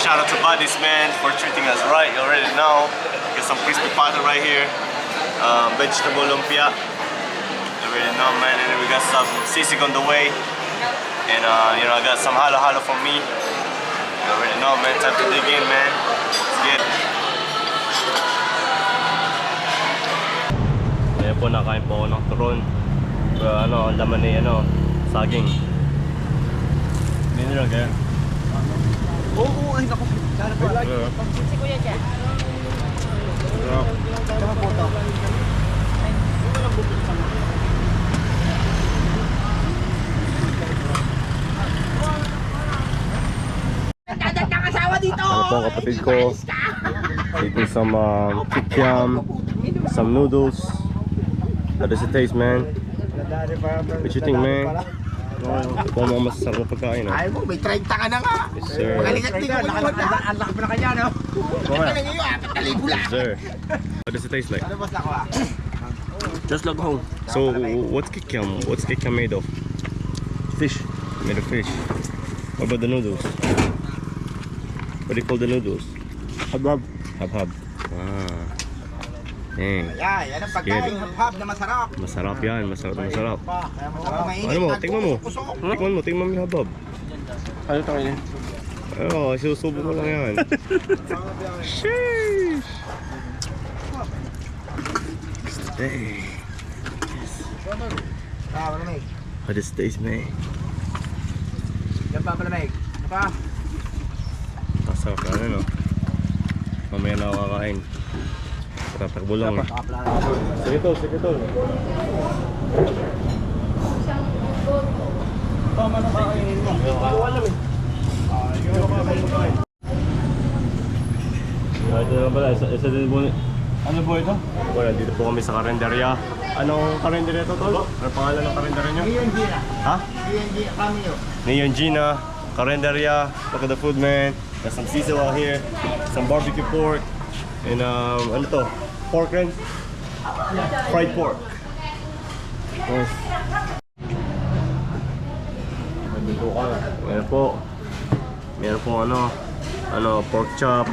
shout out to Buddies, man, for treating us right. You already know. Got some crispy pata right here. Vegetable lumpia. You already know, man. And then we got some sisig on the way. And you know, I got some halo-halo for me. You already know, man. Time to dig in, man. Let's get it. Ngayon po, nakain po ako ng turon. Ano, laman ni saging. Hindi nila kaya. Oo, ay naku. Si Kuya dyan. Tama po ito. Dadagdag asawa dito! Ano po kapatid ko? Eating some kikiam, some noodles. How does it taste, man? What you think, man? Ito po mga masasarap na pagkain, ha? Ay mo, may 30 ka na nga! Yes, sir. Magalingat-lingat mo naman na! Ang laki pa na kanya, no? Yes, sir. What does it taste like? Just like home. So, what's kikiam? What's kikiam made of? Fish. Made of fish. What about the noodles? What do you call the noodles? Habab. Hab-hab. Ah. Dang. Yan ang pagkain hap-hap na masarap. Masarap yan. Masarap na masarap. Mainit Ano mo? na Tingnan mo. kusok. Tingnan mo. Tingnan mo yung habab. Ano ito kayo? Oo, susubo ko lang yan. Sheesh! Hey. Malamig. How does it taste, man? Yan pa, malamig. Yan pa. Masarap na ano, no? Mamaya na ako kakain. Tatakbo lang. Sige tol, sige tol. Tama na kainin mo. Hindi ko alam eh. Ito na pala, isa din po. Ano po ito? Well, dito po kami sa karinderya. Anong karinderya ito, tol? Ano pangalan ng karinderya nyo? Neon Gina. Ha? Neon Gina, Cameo. Neon Gina, karinderya. Look at the food, man. Got some sisal out here, some barbecue pork, and ano to? Pork rin? Fried pork. Yes. Nandito ka. Meron po. Meron po pork chop,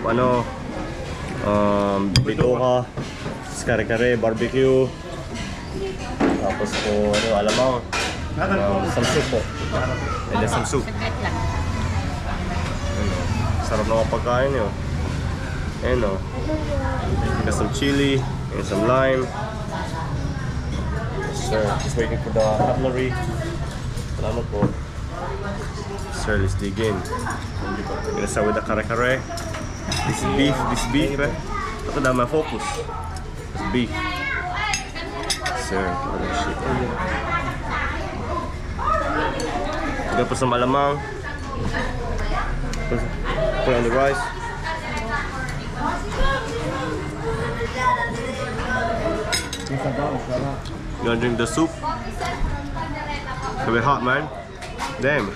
bitoka, kare-kare, barbecue. Tapos po, alamang. Some soup po. And then some soup. Sarap na pagkain yun. Ayan o. Got some chili and some lime. Sir, just waiting for the cutlery. Salamat po. Sir, let's dig in. I'm gonna start with the kare-kare. This is beef eh. Ito na my focus. It's beef. Sir, what the shit. Got po some alamang. Put on the rice. You wanna drink the soup? It's a bit hot, man. Damn.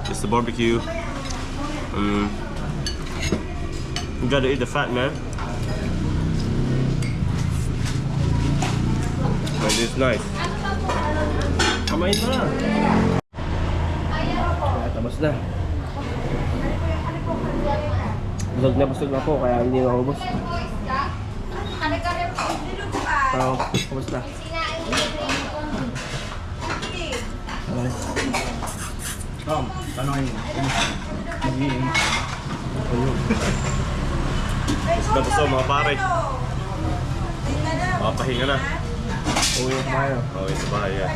It's the barbecue. You gotta eat the fat, man. And it's nice. Kamain mo na. Tapos na. Busog na po, kaya hindi na ubos. Tapos na. Tom, tanongin mo. Tapos so, mga pare. Pahinga na. Uwi na tayo. Uwi sa bahay, yeah.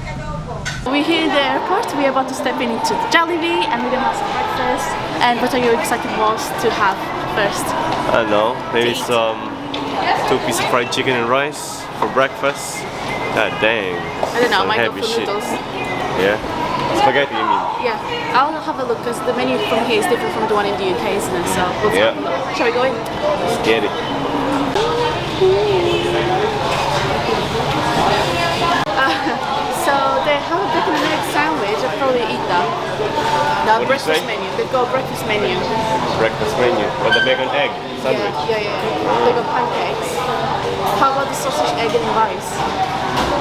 We're here in the airport. We're about to step into the Jollibee and we're gonna have some breakfast. And what are your excited ones to have first? I don't know, maybe some 2 pieces of fried chicken and rice for breakfast. God dang. I don't know, Some I might go heavy for shit. noodles. Yeah? Spaghetti, you mean? Yeah, I'll have a look because the menu from here is different from the one in the UK, isn't it? So we'll have a look. Shall we go in? Let's get it. So they have a bacon and egg sandwich. I'll probably eat that. The What did you breakfast say? menu. They've got a breakfast menu. Breakfast menu. With the bacon egg sandwich. Yeah. They got pancakes. How about the sausage, egg, and rice?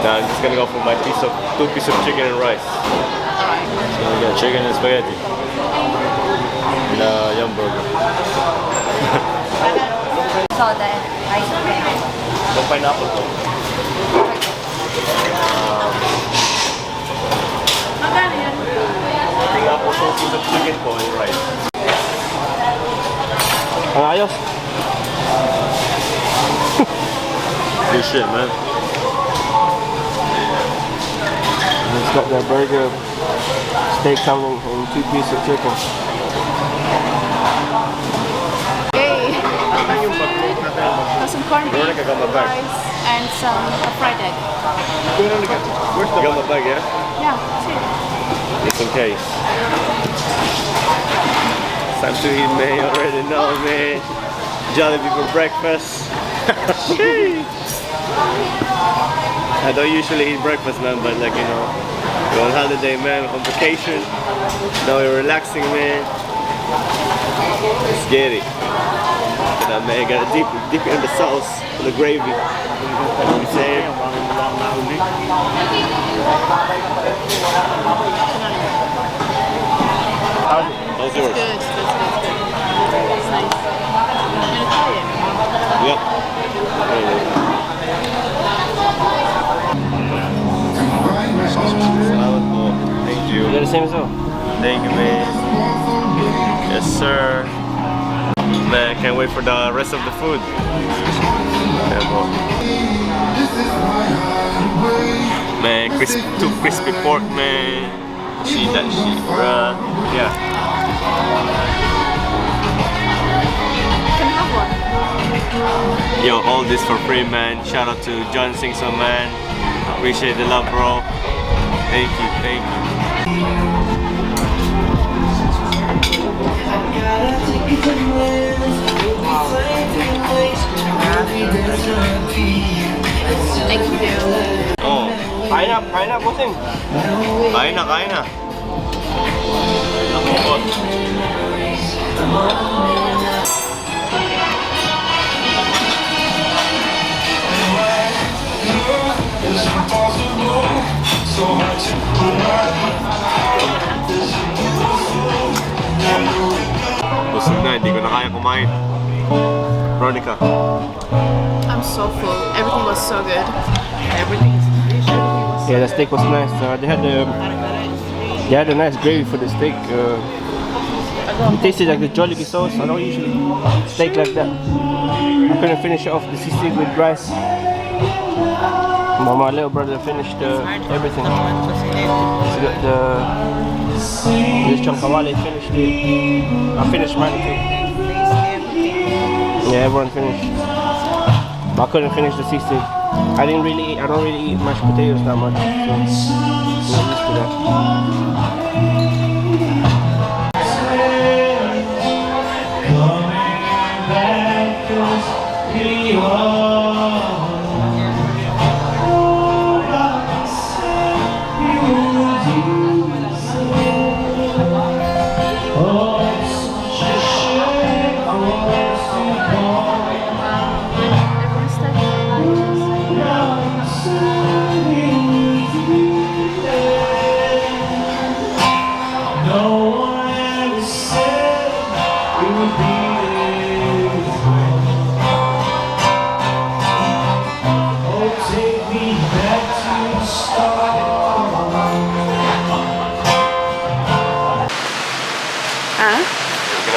Now I'm just gonna go for my two piece of chicken and rice. Alright. So we got chicken and spaghetti. And yum burger. So the rice bread. No pineapple po. Magkano yan? Tingnan po 2 piece of chicken po and rice. Ang ayos. Good shit, man. It's got the burger, steak coming, and 2 pieces of chicken. Yay! Yung pag-cook natin. Some corned beef, Veronica got my bag. rice, and some fried egg. Where's the got my bag, yeah? Yeah, see. Just in case. Time to eat, man. You already know, man. Jollibee for breakfast. I don't usually eat breakfast, man, but like, you know, we're on holiday, man, on vacation. Now we're relaxing, man. Let's get it. That man got to dip in the sauce, the gravy. You know what I'm saying? How's yours? Good, it's nice. You gonna try it? Yep. Salad po. Thank you. You got the same as well? Thank you, man. Yes, sir. Man, can't wait for the rest of the food. Yeah, bro. Man, two crispy pork, man. See that shit, bruh. Yeah. Can I have one? Yo, all this for free, man. Shout out to John Singson, man. Appreciate the love, bro. Thank you, thank you. Thank you. Oh, Kain na, bossing. kain na, kain na. Nakukot. Busog na, hindi ko na kaya kumain. Veronica. I'm so full. Everything was so good. Everything was Yeah, the steak was nice. They had a nice gravy for the steak. It tasted like the Jollibee sauce. I don't usually eat steak like that. I couldn't finish it off the seafood with rice. But my little brother finished everything. So this chankawali finished it. I finished mine too. Yeah, everyone finished. But I couldn't finish the seafood. I don't really eat mashed potatoes that much. So I'm not used to that.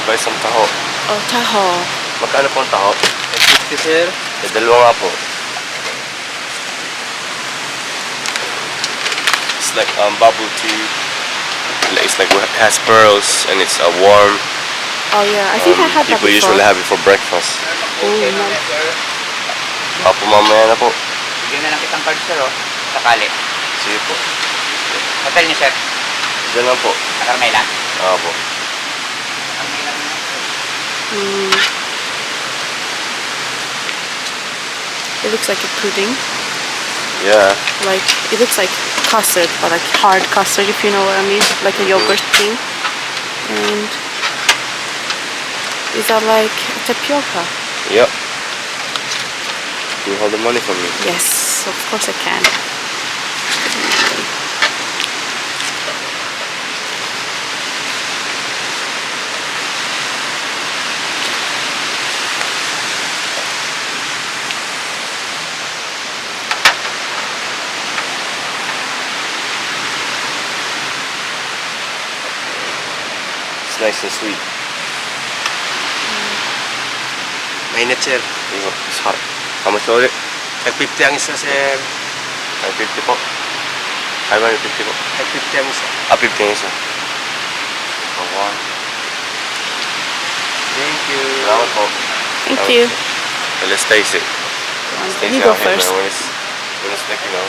Buy some taho. Oh, taho. Magkano po ang taho? 50 sir. Dalawa nga po. It's like bubble tea. It's like it has pearls and it's warm. Oh yeah, I think I had that People before. usually have it for breakfast. Oh, no. Opo, mamaya na po. Bigyan na lang kitang card sir, oh. Sakali. Sige po. Hotel niyo sir. Diyan lang po. Sa Carmela. Opo. It looks like a pudding. Yeah. Like, it looks like custard, but like hard custard, if you know what I mean. Like a yogurt thing. And is that like tapioca? Yep. Can you hold the money for me? Yes, of course I can. It's nice and sweet. Mainit, sir. It's hot. How much was it? Tag-50 ang isa, sir. 550 po. 550 po. Tag-50 ang isa. 50 yung isa. One. Thank you. Salamat po. Thank you. Okay, let's taste it. You go first. When it's sticking out.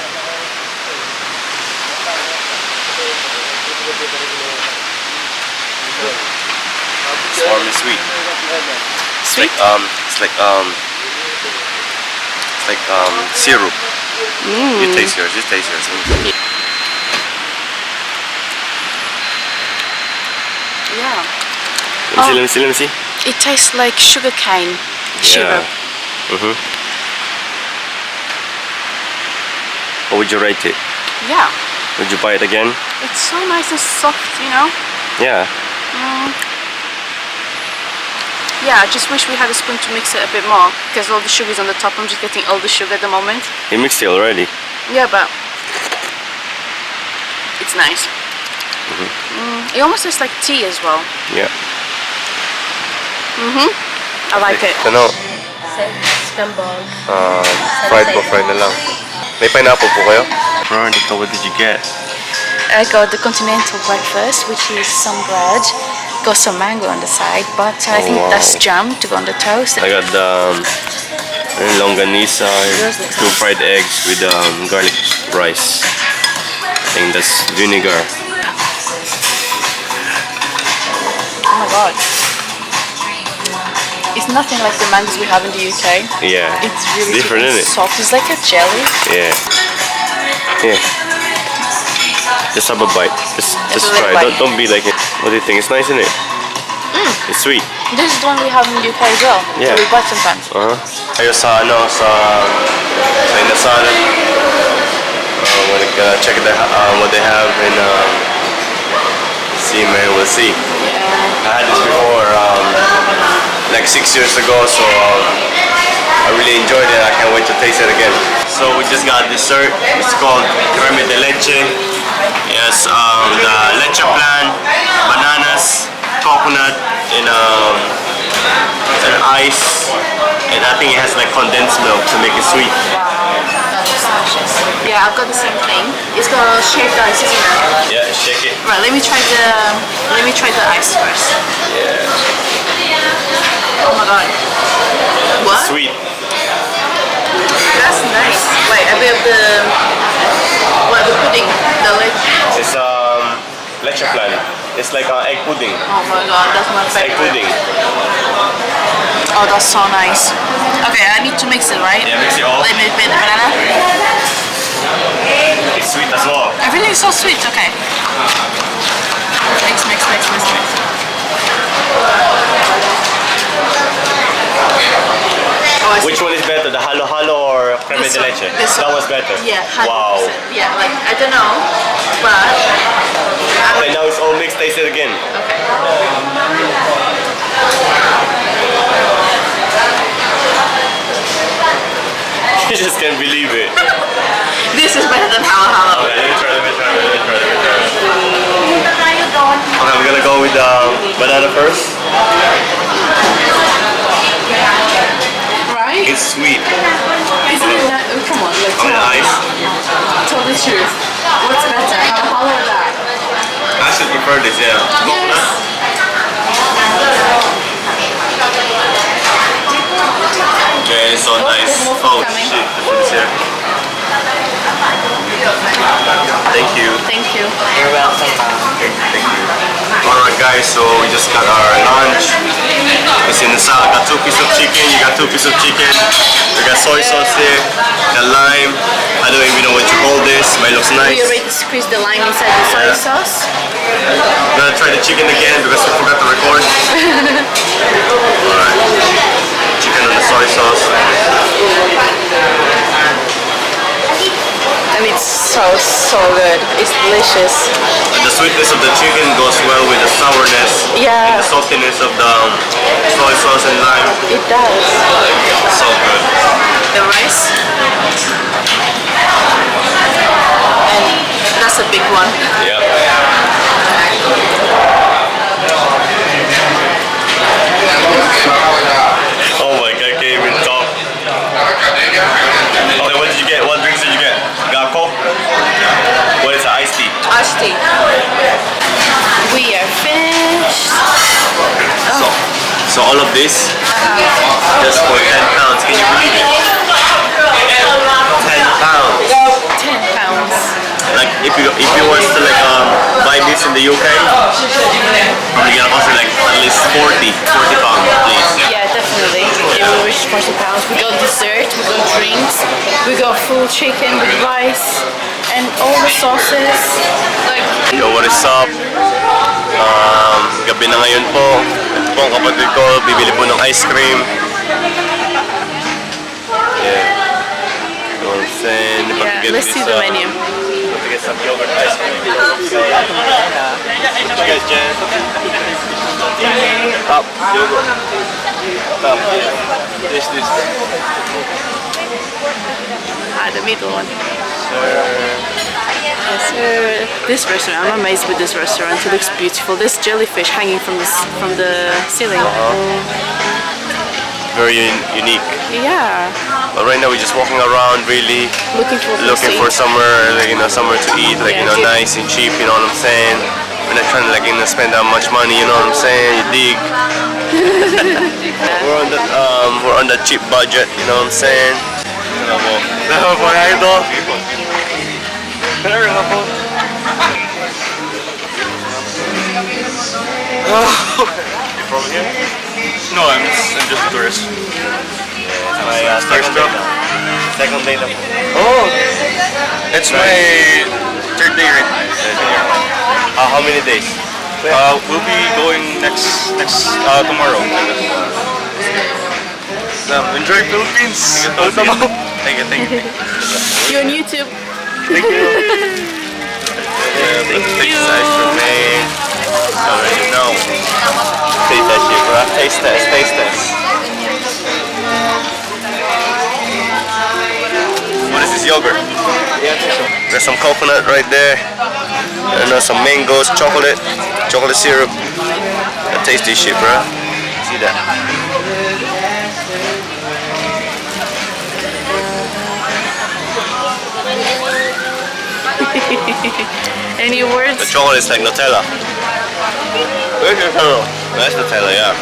It's warm and sweet. Sweet? It's like syrup. You taste yours. Yeah. Let me see. It tastes like sugar cane syrup. What would you rate it? Yeah. Would you buy it again? It's so nice and soft, you know? Yeah. Yeah, I just wish we had a spoon to mix it a bit more because all the sugar's on the top. I'm just getting all the sugar at the moment. You mixed it already. Yeah, but it's nice. It almost tastes like tea as well. Yeah. I like it. Ano? Scrambled. Fried na lang. May pineapple po kayo? Veronica, what did you get? I got the continental breakfast, which is some bread, got some mango on the side, but I think wow. that's jam to go on the toast. I got the longanisa, Yours looks 2 nice. fried eggs with garlic rice. I think that's vinegar. Oh my god. It's nothing like the mangoes we have in the UK. Yeah. It's really different, isn't it? soft. It's like a jelly. Yeah. Yeah. Just have a bite. Just a try. little bite. Don't be like it. What do you think? It's nice, isn't it? It's sweet. This is the one we have in the UK as well. Yeah. So we buy sometimes. Tayo sa inasal. We're check what they have in see, man, we'll see. Yeah. I had this before like 6 years ago, so I really enjoyed it. I can't wait to taste it again. So we just got dessert. It's called creme de leche. Yes, the leche plan, bananas, coconut, and ice, and I think it has like condensed milk to make it sweet. Yeah, I've got the same thing. It's got shaved ice, isn't it? Yeah, shake it. Right, let me try the ice first. Yeah. Oh my god. What? Sweet. That's nice. Wait, a bit of the pudding, the leche. It's leche plan. It's like egg pudding. Oh my god, that's my Egg favorite. pudding. Oh, that's so nice. Okay, I need to mix it, right? Yeah, mix it all. Let me put the banana. It's sweet as well. Everything's so sweet. Okay. Mix. Oh, Which one is better, the halo halo or creme de leche? That was better. Yeah. 100%. Wow. Yeah, like I don't know, but Okay, now it's all mixed. Taste it again. You just can't believe it. this is better than halo halo. Okay, let me try. Okay, I'm gonna go with the banana first. Right? It's sweet. Isn't it that? Oh, come on, like On the ice. tell the truth. What's better, halo or that? I should prefer this, yeah. Yes. Yeah, it's so nice. there's more Oh food coming. shit, the food is here. Thank you. Thank you. You're welcome. Thank you. Alright guys, so we just got our lunch. It's in the salad. Got 2 pieces of chicken. You got 2 pieces of chicken. We got soy sauce here. The lime. I don't even know what you call this, but it looks nice. We already squeezed the lime inside the soy sauce. I'm gonna try the chicken again because we forgot to record. Alright. Chicken and the soy sauce. Oh, so good. It's delicious. And the sweetness of the chicken goes well with the sourness Yeah. and the saltiness of the soy sauce and lime. It does. So good. The rice. And that's a big one. Yeah. Oh my god, I can't even talk. Okay, what did you get? What drinks did you get? Gakko? What is it? Iced tea? Iced tea. We are finished. So all of this just for 10 pounds. Can you believe it? 10 pounds. 10 pounds. Like if you was to like buy this in the UK, probably gonna cost you like at least 40 pounds at least. Yeah, definitely. It will reach 40 pounds. We got dessert, we got drinks, we got full chicken with rice, and all the sauces. Like, Yo, what is up? Gabi na ngayon po. Ito po ang kapatid ko, bibili po ng ice cream. Yeah. You know what I'm saying? Yeah, let's see the menu. To get some yogurt ice cream. What you guys, Jen? Top yogurt. Top. This. Ah, the middle one. Yes, sir. This restaurant, I'm amazed with this restaurant. It looks beautiful. There's jellyfish hanging from the ceiling. Very unique. Yeah. But right now we're just walking around, really Looking for somewhere, like, somewhere to eat, like, Yeah, cheap. nice and cheap. You know what I'm saying? We're not trying to like spend that much money. You know what I'm saying? You dig? We're on the cheap budget. You know what I'm saying? You from here? No, I'm just a tourist. My second day na po. Oh, it's my third day right now. How many days? We'll be going next tomorrow. Enjoy Philippines. Thank you. You're on YouTube. Thank you. Take this ice cream, man. You already know. Taste that shit, bro. Taste test. What is this, yogurt? There's some coconut right there. And there's some mangoes, chocolate syrup. Taste this shit, bro. See that? Any The words? chocolate is like Nutella. Where's Nutella? That's Nutella, yeah.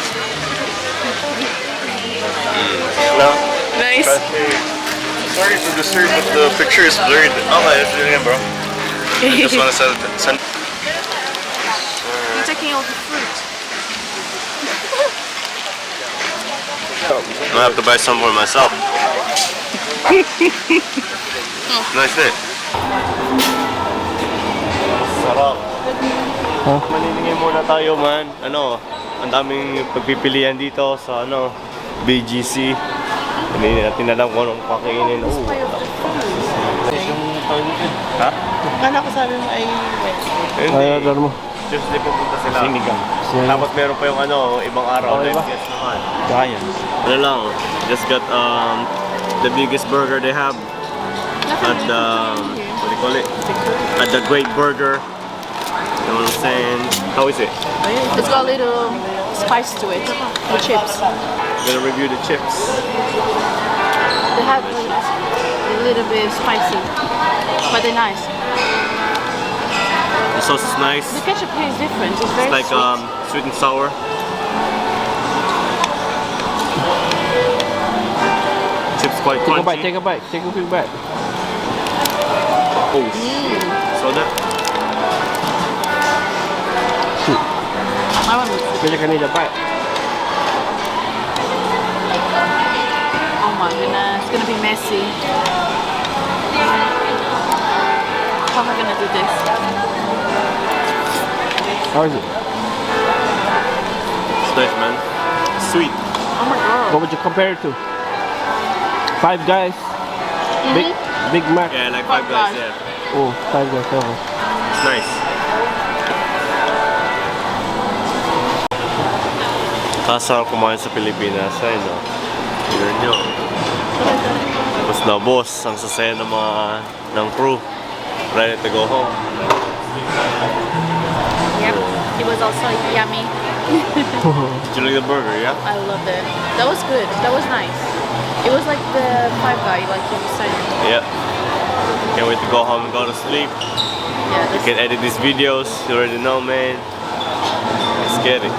No? Nice. Sorry to disturb, but the picture is blurred. Okay, let's do it again, bro. I just want to send. You're taking all the fruit. I have to buy some for myself. Nice fit. Sarap. Huh? Maniningin muna tayo, man. Ang daming pagpipilian dito sa BGC. Hindi natin alam kung anong kakainin. Ha? Kala ko sabi mo ay Hindi. Ay, alam mo. Tuesday pupunta sila. Sinigang. Tapos meron pa yung ibang araw. Oh, diba? Yes naman. Kaya. Ano lang, just got the biggest burger they have at the, what do you call it? At the Great Burger. You know what I'm saying? How is it? It's got a little spice to it. The chips. I'm gonna review the chips. They have a little bit spicy, but they're nice. The sauce is nice. The ketchup here is different. It's very It's like sweet. sweet and sour. Chips quite crunchy. Take a bite. Take a quick bite. Oh, soda. I want to. Kaya kanina bite. Oh my goodness, it's gonna be messy. How am I gonna do this? How is it? It's nice, man. Sweet. Oh my god. What would you compare it to? Five Guys? Big Mac? Yeah, like Five Five Guys, Guys. yeah. Oh, tiger cover. It's nice. Kasarap kumain sa Pilipinas, ay no. Tignan nyo. Tapos na boss, ang sasaya ng crew. Ready to go home. Yep, it was also yummy. Did you like the burger, yeah? I loved it. That was good. That was nice. It was like the Five Guy, like you were saying. Yeah. Can't wait to go home and go to sleep. Yeah, You can edit these videos, you already know, man. Let's get it.